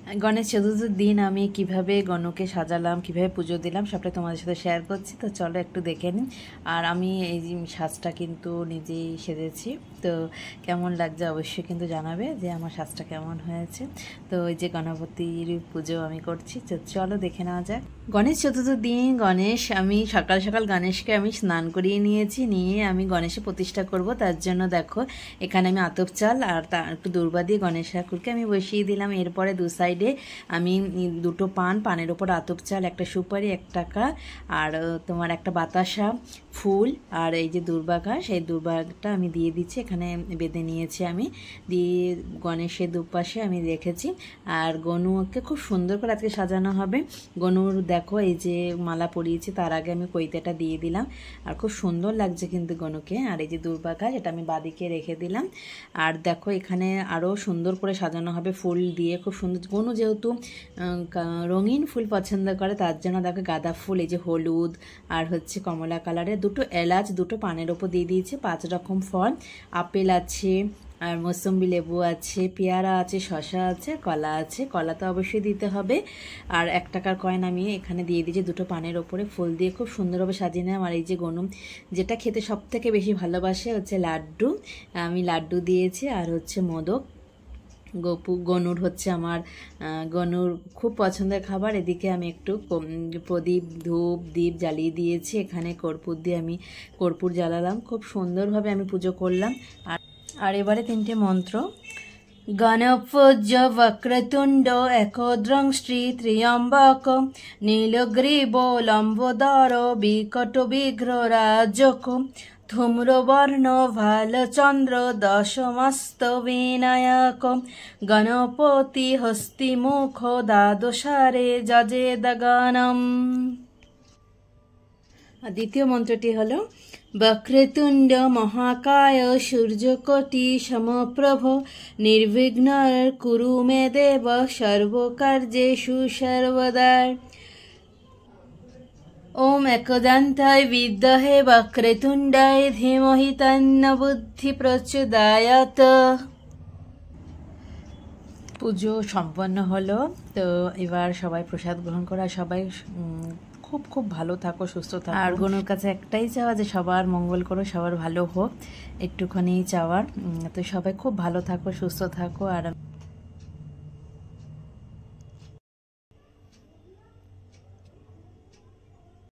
গণেশ চতুর্থীর দিন আমি কিভাবে গণকে সাজালাম, কিভাবে পুজো দিলাম সবটা তোমাদের সাথে শেয়ার করছি। তো চলো একটু দেখে নিন। আর আমি এই যে সাজটা কিন্তু নিজেই সেজেছি, তো কেমন লাগছে অবশ্যই কিন্তু জানাবে যে আমার সাজটা কেমন হয়েছে। তো ওই যে গণপতির পুজো আমি করছি, তো চলো দেখে নেওয়া যাক। গণেশ চতুর্থীর দিন আমি সকাল সকাল গণেশকে আমি স্নান করিয়ে নিয়েছি, নিয়ে আমি গণেশে প্রতিষ্ঠা করব। তার জন্য দেখো এখানে আমি আতপ চাল আর একটু দূর্বা দিয়ে গণেশ ঠাকুরকে আমি বসিয়ে দিলাম। এরপরে দু সাইডে আমি দুটো পানের ওপর আতপ চাল, একটা সুপারি, 1 টাকা আর তোমার একটা বাতাসা ফুল আর এই যে দুর্বাঘাস, এই দুর্বাঘটা আমি দিয়ে দিচ্ছি, এখানে বেঁধে নিয়েছি আমি, দিয়ে গণেশের দুপাশে আমি রেখেছি। আর গনুকে খুব সুন্দর করে আজকে সাজানো হবে। গনুর দেখো এই যে মালা পরিয়েছি, তার আগে আমি কৈতেটা দিয়ে দিলাম, আর খুব সুন্দর লাগছে কিন্তু গনুকে। আর এই যে দুর্বাঘাস, এটা আমি বাদিকে রেখে দিলাম। আর দেখো এখানে আরও সুন্দর করে সাজানো হবে ফুল দিয়ে, খুব সুন্দর। গনু যেহেতু রঙিন ফুল পছন্দ করে, তার জন্য দেখো গাঁদা ফুল, এই যে হলুদ আর হচ্ছে কমলা কালারের, দুটো এলাচ দুটো পানের ওপর দিয়ে দিয়েছে, 5 রকম ফল, আপেল আছে আর মৌসম্বি লেবু আছে, পেয়ারা আছে, শশা আছে, কলা আছে, কলা তো অবশ্যই দিতে হবে। আর 1 টাকার কয়েন আমি এখানে দিয়ে দিয়েছি দুটো পানের ওপরে, ফুল দিয়ে খুব সুন্দরভাবে সাজিয়ে নিলাম। আর এই যে গনু যেটা খেতে সব থেকে বেশি ভালোবাসে হচ্ছে লাড্ডু, আমি লাড্ডু দিয়েছি আর হচ্ছে মোদক। গনুর হচ্ছে আমার গনুর খুব পছন্দের খাবার। এদিকে আমি একটু প্রদীপ ধূপ দ্বীপ জ্বালিয়ে দিয়েছি, এখানে কর্পূর দিয়ে আমি কর্পূর জ্বালালাম, খুব সুন্দরভাবে আমি পুজো করলাম। আর এবারে 3টে মন্ত্র। গণপূজ্য বক্রতুণ্ড একোদ্রং শ্রী ত্র্যম্বক নীলগ্রীব লম্বোদর বিকট বিঘ্র রাজক ধূম্রবর্ণ ভালচন্দ্র দশমস্ত বিনায়ক গণপতি হস্তিমুখ দ্বাদশারে যজেদগণম। দ্বিতীয় মন্ত্রটি হলো বক্রতুণ্ড মহাকায় সূর্যকোটি সমপ্রভ নির্বিঘ্ন কুরু মে দেব সর্বকার্যেষু সর্বদা। ওম একদন্তায় বিদ্মহে বক্রতুণ্ডায় ধীমহি তন্ন বুদ্ধি প্রচোদয়াৎ। পুজো সম্পন্ন হলো। তো এবার সবাই প্রসাদ গ্রহণ করা, সবাই খুব খুব ভালো থাকো, সুস্থ থাকো। আর গনুর কাছে একটাই চাওয়া যে সবার মঙ্গল করো, সবার ভালো হোক, একটুখানি চাওয়ার। তো সবাই খুব ভালো থাকো, সুস্থ থাকো। আর